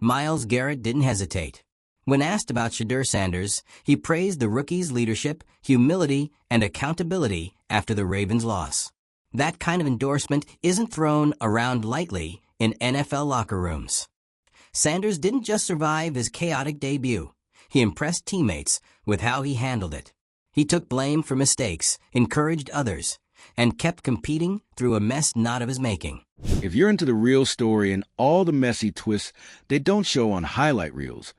Myles Garrett didn't hesitate. When asked about Shedeur Sanders, he praised the rookie's leadership, humility, and accountability after the Ravens' loss. That kind of endorsement isn't thrown around lightly in NFL locker rooms. Sanders didn't just survive his chaotic debut. He impressed teammates with how he handled it. He took blame for mistakes, encouraged others, and kept competing through a mess not of his making. If you're into the real story and all the messy twists they don't show on highlight reels,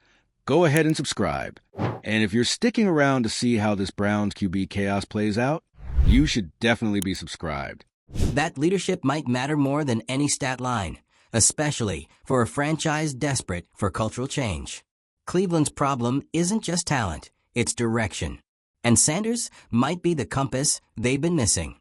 go ahead and subscribe. And if you're sticking around to see how this Browns QB chaos plays out, you should definitely be subscribed. That leadership might matter more than any stat line, especially for a franchise desperate for cultural change. Cleveland's problem isn't just talent, it's direction. And Sanders might be the compass they've been missing.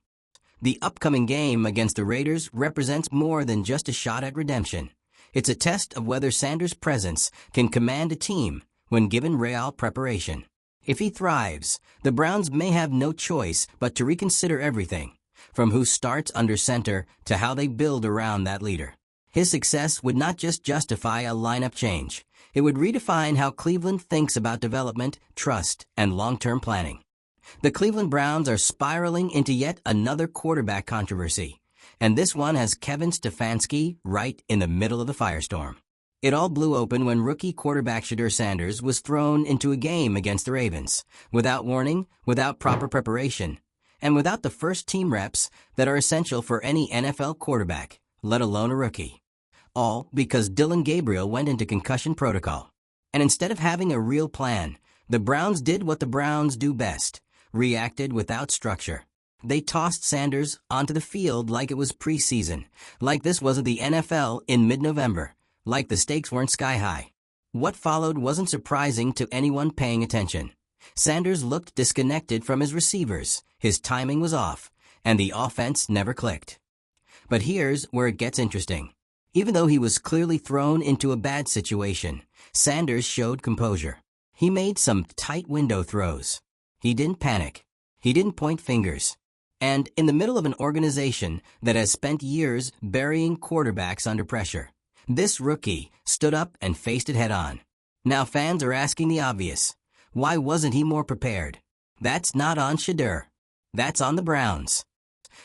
The upcoming game against the Raiders represents more than just a shot at redemption. It's a test of whether Sanders' presence can command a team when given real preparation. If he thrives, the Browns may have no choice but to reconsider everything, from who starts under center to how they build around that leader. His success would not just justify a lineup change. It would redefine how Cleveland thinks about development, trust, and long-term planning. The Cleveland Browns are spiraling into yet another quarterback controversy, and this one has Kevin Stefanski right in the middle of the firestorm. It all blew open when rookie quarterback Shedeur Sanders was thrown into a game against the Ravens, without warning, without proper preparation, and without the first-team reps that are essential for any NFL quarterback, let alone a rookie. All because Gabriel went into concussion protocol. And instead of having a real plan, the Browns did what the Browns do best, reacted without structure. They tossed Sanders onto the field like it was preseason, like this wasn't the NFL in mid-November, like the stakes weren't sky-high. What followed wasn't surprising to anyone paying attention. Sanders looked disconnected from his receivers, his timing was off, and the offense never clicked. But here's where it gets interesting. Even though he was clearly thrown into a bad situation, Sanders showed composure. He made some tight window throws. He didn't panic. He didn't point fingers. And in the middle of an organization that has spent years burying quarterbacks under pressure, this rookie stood up and faced it head-on. Now fans are asking the obvious. Why wasn't he more prepared? That's not on Shedeur. That's on the Browns.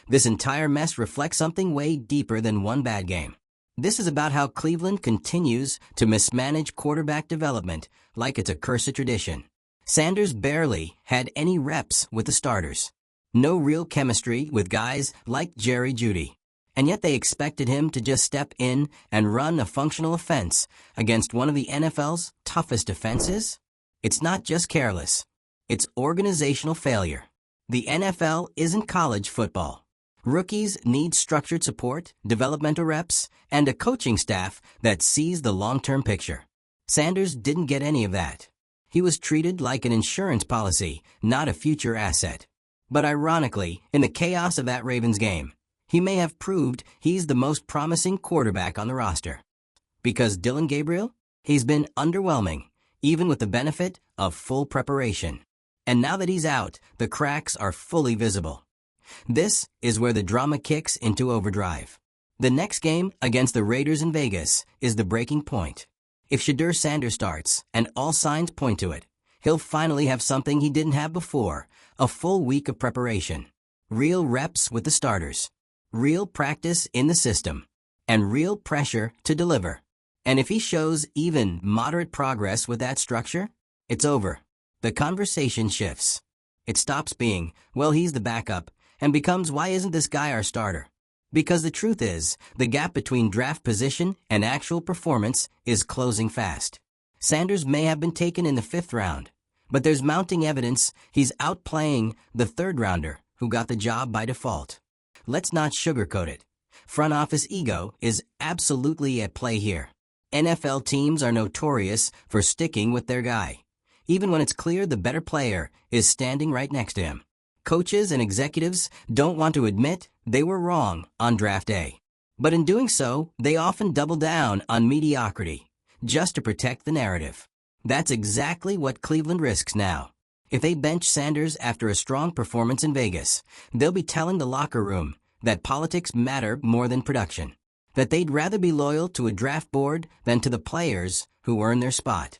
This entire mess reflects something way deeper than one bad game. This is about how Cleveland continues to mismanage quarterback development like it's a cursed tradition. Sanders barely had any reps with the starters. No real chemistry with guys like Jerry Jeudy. And yet they expected him to just step in and run a functional offense against one of the NFL's toughest defenses? It's not just careless. It's organizational failure. The NFL isn't college football. Rookies need structured support, developmental reps, and a coaching staff that sees the long-term picture. Sanders didn't get any of that. He was treated like an insurance policy, not a future asset. But ironically, in the chaos of that Ravens game, he may have proved he's the most promising quarterback on the roster. Because Gabriel? He's been underwhelming, even with the benefit of full preparation. And now that he's out, the cracks are fully visible. This is where the drama kicks into overdrive. The next game against the Raiders in Vegas is the breaking point. If Shedeur Sanders starts, and all signs point to it, he'll finally have something he didn't have before, a full week of preparation. Real reps with the starters. Real practice in the system. And real pressure to deliver. And if he shows even moderate progress with that structure, it's over. The conversation shifts. It stops being, well, he's the backup, and becomes, why isn't this guy our starter? Because the truth is, the gap between draft position and actual performance is closing fast. Sanders may have been taken in the 5th round, but there's mounting evidence he's outplaying the 3rd rounder who got the job by default. Let's not sugarcoat it. Front office ego is absolutely at play here. NFL teams are notorious for sticking with their guy, even when it's clear the better player is standing right next to him. Coaches and executives don't want to admit they were wrong on draft day. But in doing so, they often double down on mediocrity, just to protect the narrative. That's exactly what Cleveland risks now. If they bench Sanders after a strong performance in Vegas, they'll be telling the locker room that politics matter more than production. that they'd rather be loyal to a draft board than to the players who earn their spot.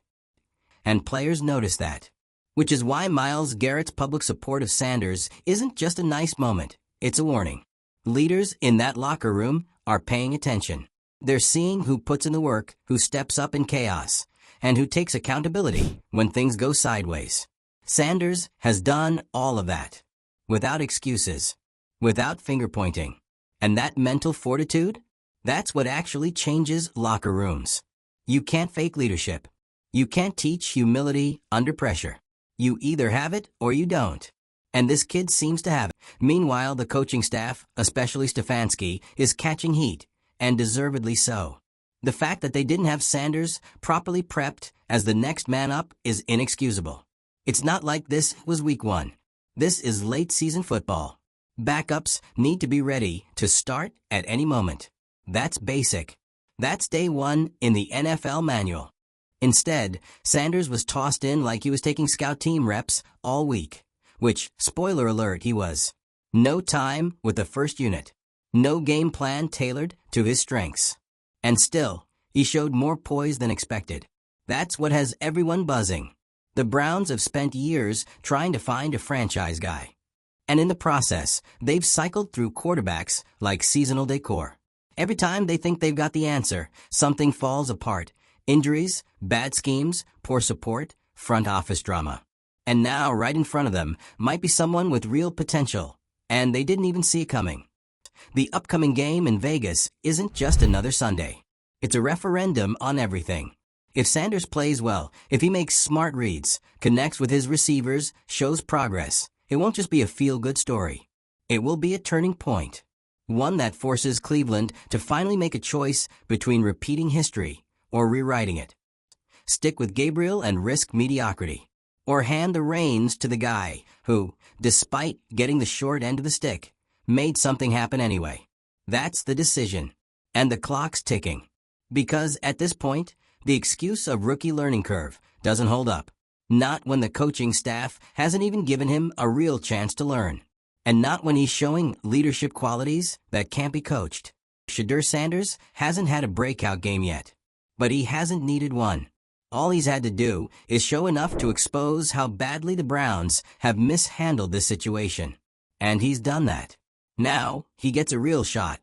And players notice that. Which is why Myles Garrett's public support of Sanders isn't just a nice moment, it's a warning. Leaders in that locker room are paying attention. They're seeing who puts in the work, who steps up in chaos, and who takes accountability when things go sideways. Sanders has done all of that. Without excuses. Without finger-pointing. And that mental fortitude? That's what actually changes locker rooms. You can't fake leadership. You can't teach humility under pressure. You either have it or you don't. And this kid seems to have it. Meanwhile, the coaching staff, especially Stefanski, is catching heat, and deservedly so. The fact that they didn't have Sanders properly prepped as the next man up is inexcusable. It's not like this was week 1. This is late-season football. Backups need to be ready to start at any moment. That's basic. That's day 1 in the NFL manual. Instead, Sanders was tossed in like he was taking scout team reps all week, which, spoiler alert, he was. No time with the first unit. No game plan tailored to his strengths. And still, he showed more poise than expected. That's what has everyone buzzing. The Browns have spent years trying to find a franchise guy. And in the process, they've cycled through quarterbacks like seasonal decor. Every time they think they've got the answer, something falls apart. Injuries, bad schemes, poor support, front office drama. And now, right in front of them, might be someone with real potential. And they didn't even see it coming. The upcoming game in Vegas isn't just another Sunday. It's a referendum on everything. If Sanders plays well, if he makes smart reads, connects with his receivers, shows progress, it won't just be a feel-good story. It will be a turning point. One that forces Cleveland to finally make a choice between repeating history or rewriting it. Stick with Gabriel and risk mediocrity. Or hand the reins to the guy who, despite getting the short end of the stick, made something happen anyway. That's the decision. And the clock's ticking. Because at this point, the excuse of rookie learning curve doesn't hold up. Not when the coaching staff hasn't even given him a real chance to learn. And not when he's showing leadership qualities that can't be coached. Shedeur Sanders hasn't had a breakout game yet. But he hasn't needed one. All he's had to do is show enough to expose how badly the Browns have mishandled this situation. And he's done that. Now, he gets a real shot.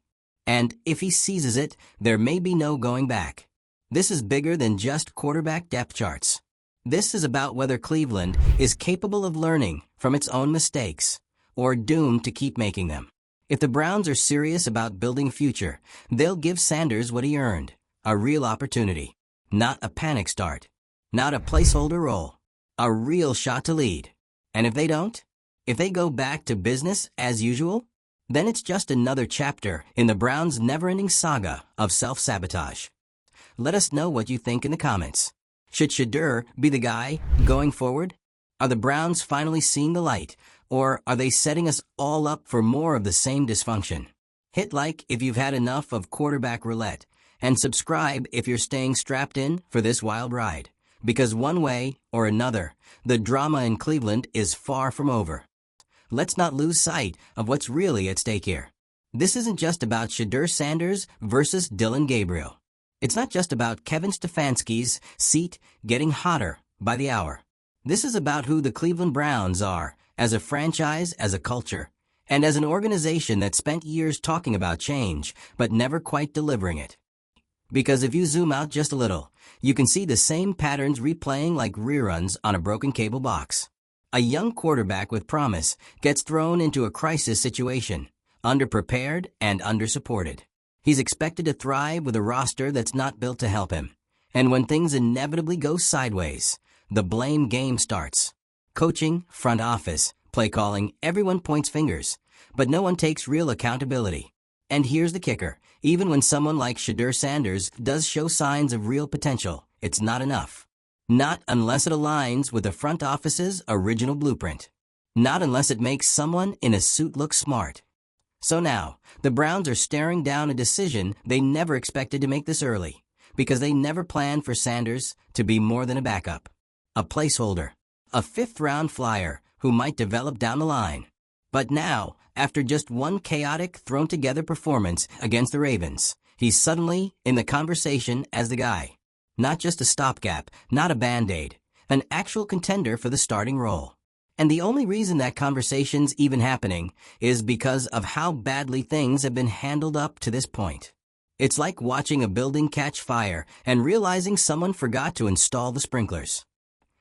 And if he seizes it, there may be no going back. This is bigger than just quarterback depth charts. This is about whether Cleveland is capable of learning from its own mistakes, or doomed to keep making them. If the Browns are serious about building a future, they'll give Sanders what he earned, a real opportunity. Not a panic start. Not a placeholder role. A real shot to lead. And if they don't? If they go back to business as usual? Then it's just another chapter in the Browns' never-ending saga of self-sabotage. Let us know what you think in the comments. Should Shedeur be the guy going forward? Are the Browns finally seeing the light? Or are they setting us all up for more of the same dysfunction? Hit like if you've had enough of quarterback roulette. And subscribe if you're staying strapped in for this wild ride. Because one way or another, the drama in Cleveland is far from over. Let's not lose sight of what's really at stake here. This isn't just about Shedeur Sanders versus Dillon Gabriel. It's not just about Kevin Stefanski's seat getting hotter by the hour. This is about who the Cleveland Browns are as a franchise, as a culture, and as an organization that spent years talking about change but never quite delivering it. Because if you zoom out just a little, you can see the same patterns replaying like reruns on a broken cable box. A young quarterback with promise gets thrown into a crisis situation, underprepared and undersupported. He's expected to thrive with a roster that's not built to help him. And when things inevitably go sideways, the blame game starts. Coaching, front office, play calling, everyone points fingers, but no one takes real accountability. And here's the kicker. Even when someone like Shedeur Sanders does show signs of real potential, it's not enough. Not unless it aligns with the front office's original blueprint. Not unless it makes someone in a suit look smart. So now, the Browns are staring down a decision they never expected to make this early, because they never planned for Sanders to be more than a backup. A placeholder. A fifth-round flyer who might develop down the line. But now, after just one chaotic, thrown-together performance against the Ravens, He's suddenly in the conversation as the guy. Not just a stopgap, not a band-aid, an actual contender for the starting role. And the only reason that conversation's even happening is because of how badly things have been handled up to this point. It's like watching a building catch fire and realizing someone forgot to install the sprinklers.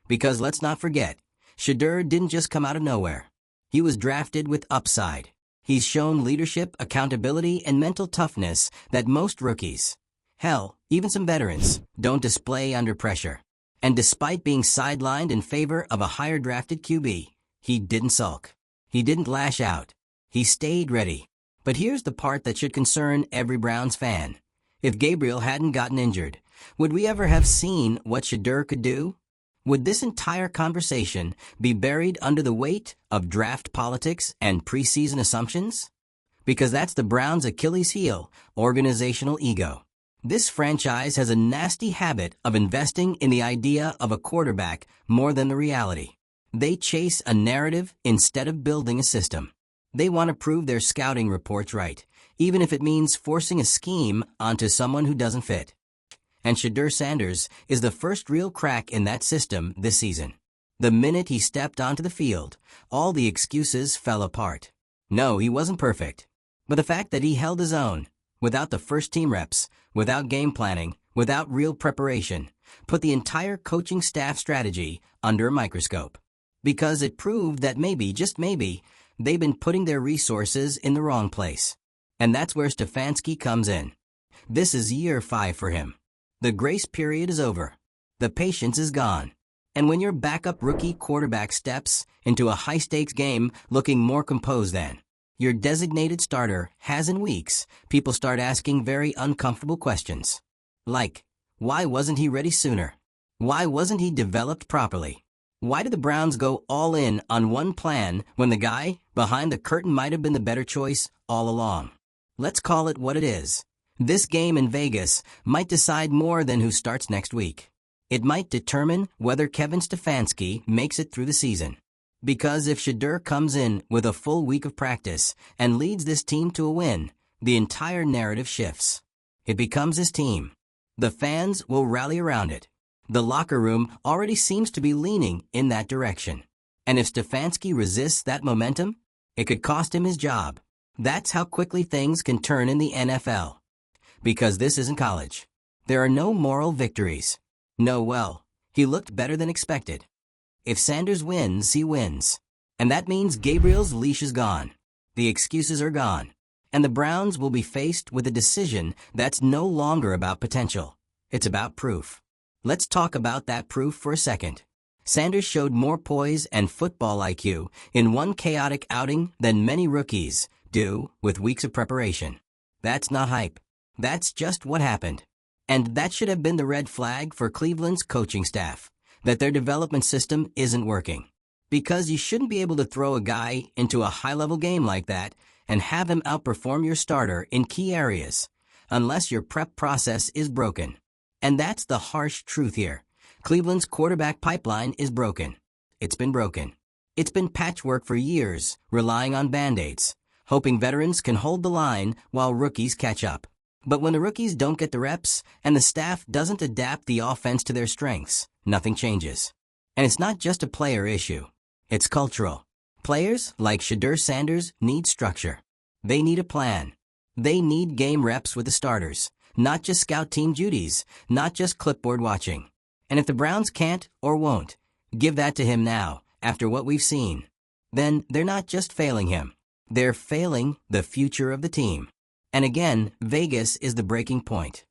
Because let's not forget, Shedeur didn't just come out of nowhere. He was drafted with upside. He's shown leadership, accountability, and mental toughness that most rookies, hell, even some veterans, don't display under pressure. And despite being sidelined in favor of a higher drafted QB, he didn't sulk. He didn't lash out. He stayed ready. But here's the part that should concern every Browns fan. If Gabriel hadn't gotten injured, would we ever have seen what Shedeur could do? Would this entire conversation be buried under the weight of draft politics and preseason assumptions? Because that's the Browns' Achilles heel, organizational ego. This franchise has a nasty habit of investing in the idea of a quarterback more than the reality. They chase a narrative instead of building a system. They want to prove their scouting reports right, even if it means forcing a scheme onto someone who doesn't fit. And Shedeur Sanders is the first real crack in that system this season. The minute he stepped onto the field, all the excuses fell apart. No, he wasn't perfect. But the fact that he held his own, without the first team reps, without game planning, without real preparation, put the entire coaching staff strategy under a microscope. Because it proved that maybe, just maybe, they've been putting their resources in the wrong place. And that's where Stefanski comes in. This is year 5 for him. The grace period is over. The patience is gone. And when your backup rookie quarterback steps into a high-stakes game looking more composed than your designated starter has in weeks, people start asking very uncomfortable questions. Like, why wasn't he ready sooner? Why wasn't he developed properly? Why did the Browns go all in on one plan when the guy behind the curtain might have been the better choice all along? Let's call it what it is. This game in Vegas might decide more than who starts next week. It might determine whether Kevin Stefanski makes it through the season. Because if Shedeur comes in with a full week of practice and leads this team to a win, the entire narrative shifts. It becomes his team. The fans will rally around it. The locker room already seems to be leaning in that direction. And if Stefanski resists that momentum, it could cost him his job. That's how quickly things can turn in the NFL. Because this isn't college. There are no moral victories. No, well, he looked better than expected. If Sanders wins, he wins. And that means Gabriel's leash is gone. The excuses are gone. And the Browns will be faced with a decision that's no longer about potential. It's about proof. Let's talk about that proof for a second. Sanders showed more poise and football IQ in one chaotic outing than many rookies do with weeks of preparation. That's not hype. That's just what happened. And that should have been the red flag for Cleveland's coaching staff, that their development system isn't working. Because you shouldn't be able to throw a guy into a high-level game like that and have him outperform your starter in key areas, unless your prep process is broken. And that's the harsh truth here. Cleveland's quarterback pipeline is broken. It's been broken. It's been patchwork for years, relying on band-aids, hoping veterans can hold the line while rookies catch up. But when the rookies don't get the reps and the staff doesn't adapt the offense to their strengths, nothing changes. And it's not just a player issue. It's cultural. Players like Shedeur Sanders need structure. They need a plan. They need game reps with the starters, not just scout team duties, not just clipboard watching. And if the Browns can't or won't give that to him now, after what we've seen, then they're not just failing him. They're failing the future of the team. And again, Vegas is the breaking point.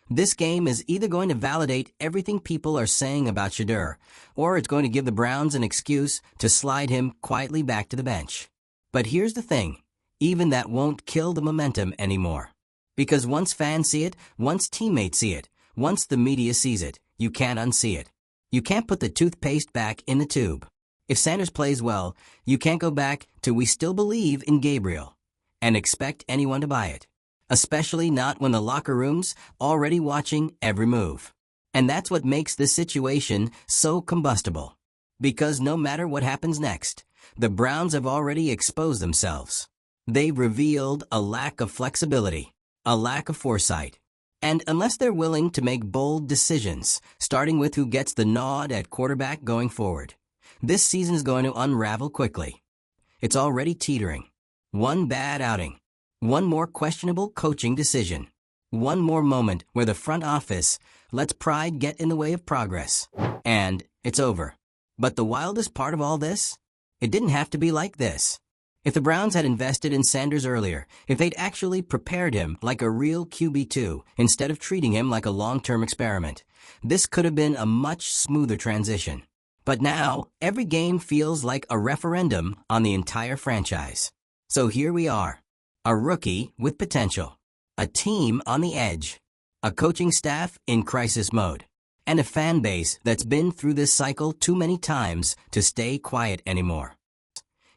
This game is either going to validate everything people are saying about Shedeur, or it's going to give the Browns an excuse to slide him quietly back to the bench. But here's the thing, even that won't kill the momentum anymore. Because once fans see it, once teammates see it, once the media sees it, you can't unsee it. You can't put the toothpaste back in the tube. If Sanders plays well, you can't go back to "we still believe in Gabriel" and expect anyone to buy it. Especially not when the locker room's already watching every move. And that's what makes this situation so combustible. Because no matter what happens next, the Browns have already exposed themselves. They've revealed a lack of flexibility, a lack of foresight. And unless they're willing to make bold decisions, starting with who gets the nod at quarterback going forward, this season is going to unravel quickly. It's already teetering. One bad outing, one more questionable coaching decision, one more moment where the front office lets pride get in the way of progress, and it's over. But the wildest part of all this? It didn't have to be like this. If the Browns had invested in Sanders earlier, if they'd actually prepared him like a real QB2 instead of treating him like a long-term experiment, this could have been a much smoother transition. But now, every game feels like a referendum on the entire franchise. So here we are, a rookie with potential, a team on the edge, a coaching staff in crisis mode, and a fan base that's been through this cycle too many times to stay quiet anymore.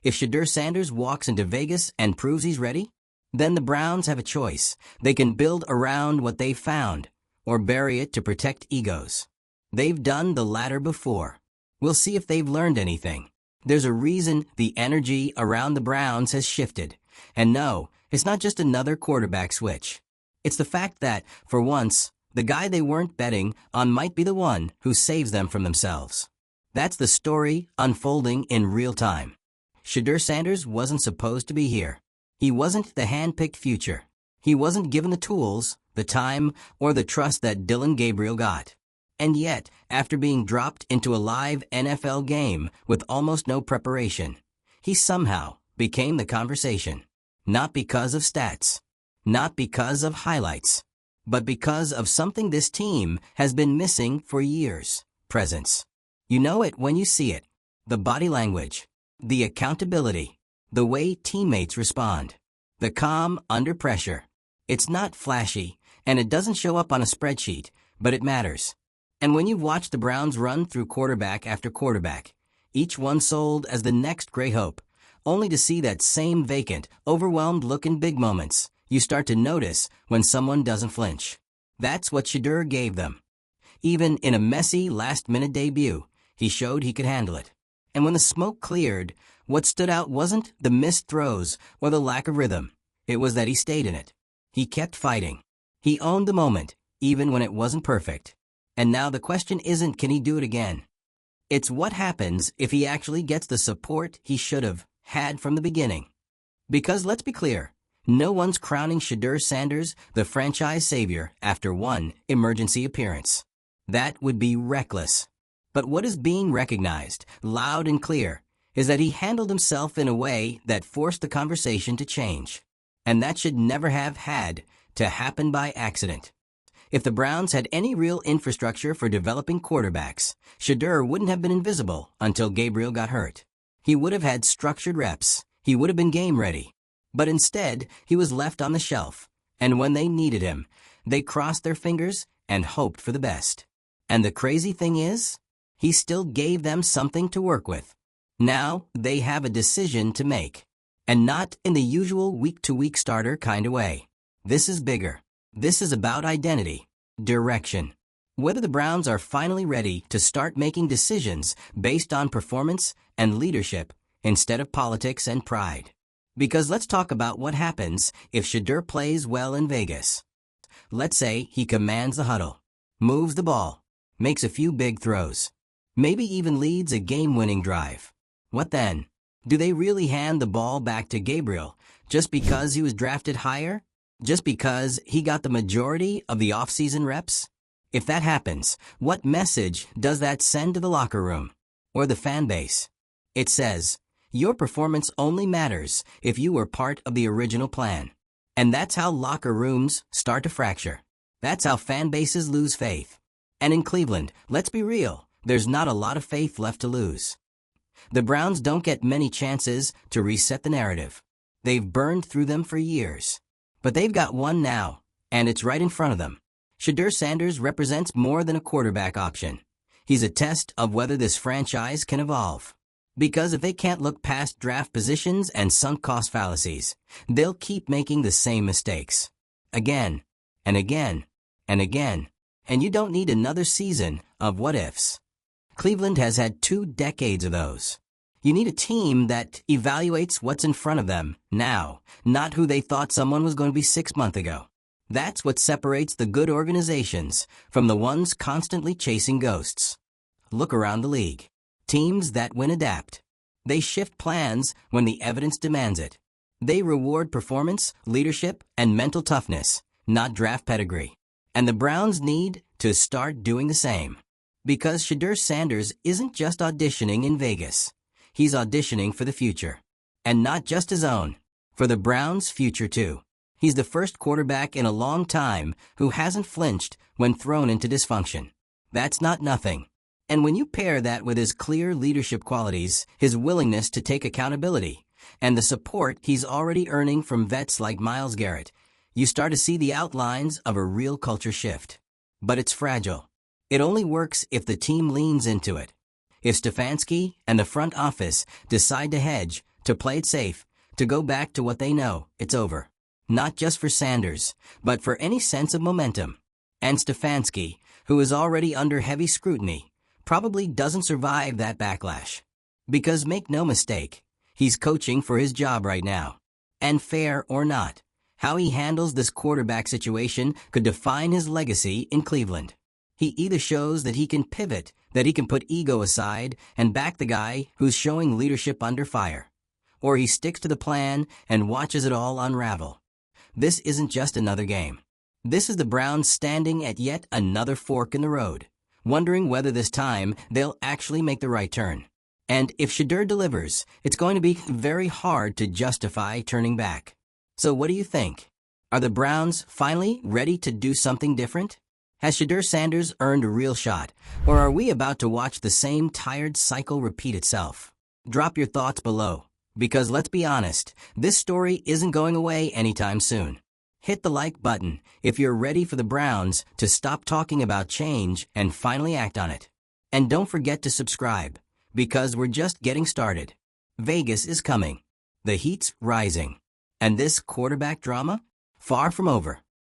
If Shedeur Sanders walks into Vegas and proves he's ready, then the Browns have a choice. They can build around what they've found, or bury it to protect egos. They've done the latter before. We'll see if they've learned anything. There's a reason the energy around the Browns has shifted. And no, it's not just another quarterback switch. It's the fact that, for once, the guy they weren't betting on might be the one who saves them from themselves. That's the story unfolding in real time. Shedeur Sanders wasn't supposed to be here. He wasn't the hand-picked future. He wasn't given the tools, the time, or the trust that Gabriel got. And yet, after being dropped into a live NFL game with almost no preparation, he somehow became the conversation. Not because of stats, not because of highlights, but because of something this team has been missing for years: presence. You know it when you see it. The body language, the accountability, the way teammates respond, the calm under pressure. It's not flashy, and it doesn't show up on a spreadsheet, but it matters. And when you've watched the Browns run through quarterback after quarterback, each one sold as the next great hope, only to see that same vacant, overwhelmed look in big moments, you start to notice when someone doesn't flinch. That's what Shedeur gave them. Even in a messy last-minute debut, he showed he could handle it. And when the smoke cleared, what stood out wasn't the missed throws or the lack of rhythm. It was that he stayed in it. He kept fighting. He owned the moment, even when it wasn't perfect. And now the question isn't, can he do it again? It's what happens if he actually gets the support he should have had from the beginning. Because let's be clear, no one's crowning Shedeur Sanders the franchise savior after one emergency appearance. That would be reckless. But what is being recognized, loud and clear, is that he handled himself in a way that forced the conversation to change. And that should never have had to happen by accident. If the Browns had any real infrastructure for developing quarterbacks, Shedeur wouldn't have been invisible until Gabriel got hurt. He would have had structured reps. He would have been game ready. But instead, he was left on the shelf. And when they needed him, they crossed their fingers and hoped for the best. And the crazy thing is, he still gave them something to work with. Now they have a decision to make. And not in the usual week-to-week starter kind of way. This is bigger. This is about identity, direction. Whether the Browns are finally ready to start making decisions based on performance and leadership instead of politics and pride. Because let's talk about what happens if Shedeur plays well in Vegas. Let's say he commands the huddle, moves the ball, makes a few big throws, maybe even leads a game-winning drive. What then? Do they really hand the ball back to Gabriel just because he was drafted higher? Just because he got the majority of the off-season reps? If that happens, what message does that send to the locker room or the fan base? It says, your performance only matters if you were part of the original plan. And that's how locker rooms start to fracture. That's how fan bases lose faith. And in Cleveland, let's be real, there's not a lot of faith left to lose. The Browns don't get many chances to reset the narrative. They've burned through them for years. But they've got one now, and it's right in front of them. Shedeur Sanders represents more than a quarterback option. He's a test of whether this franchise can evolve. Because if they can't look past draft positions and sunk cost fallacies, they'll keep making the same mistakes. Again, and again, and again. And you don't need another season of what-ifs. Cleveland has had 2 decades of those. You need a team that evaluates what's in front of them now, not who they thought someone was going to be 6 months ago. That's what separates the good organizations from the ones constantly chasing ghosts. Look around the league. Teams that win adapt. They shift plans when the evidence demands it. They reward performance, leadership, and mental toughness, not draft pedigree. And the Browns need to start doing the same. Because Shedeur Sanders isn't just auditioning in Vegas. He's auditioning for the future. And not just his own. For the Browns' future too. He's the first quarterback in a long time who hasn't flinched when thrown into dysfunction. That's not nothing. And when you pair that with his clear leadership qualities, his willingness to take accountability, and the support he's already earning from vets like Myles Garrett, you start to see the outlines of a real culture shift. But it's fragile. It only works if the team leans into it. If Stefanski and the front office decide to hedge, to play it safe, to go back to what they know, it's over. Not just for Sanders, but for any sense of momentum. And Stefanski, who is already under heavy scrutiny, probably doesn't survive that backlash. Because make no mistake, he's coaching for his job right now. And fair or not, how he handles this quarterback situation could define his legacy in Cleveland. He either shows that he can pivot, that he can put ego aside and back the guy who's showing leadership under fire, or he sticks to the plan and watches it all unravel. This isn't just another game. This is the Browns standing at yet another fork in the road, wondering whether this time they'll actually make the right turn. And if Shedeur delivers, it's going to be very hard to justify turning back. So what do you think? Are the Browns finally ready to do something different? Has Shedeur Sanders earned a real shot, or are we about to watch the same tired cycle repeat itself? Drop your thoughts below, because let's be honest, this story isn't going away anytime soon. Hit the like button if you're ready for the Browns to stop talking about change and finally act on it. And don't forget to subscribe, because we're just getting started. Vegas is coming. The heat's rising. And this quarterback drama? Far from over.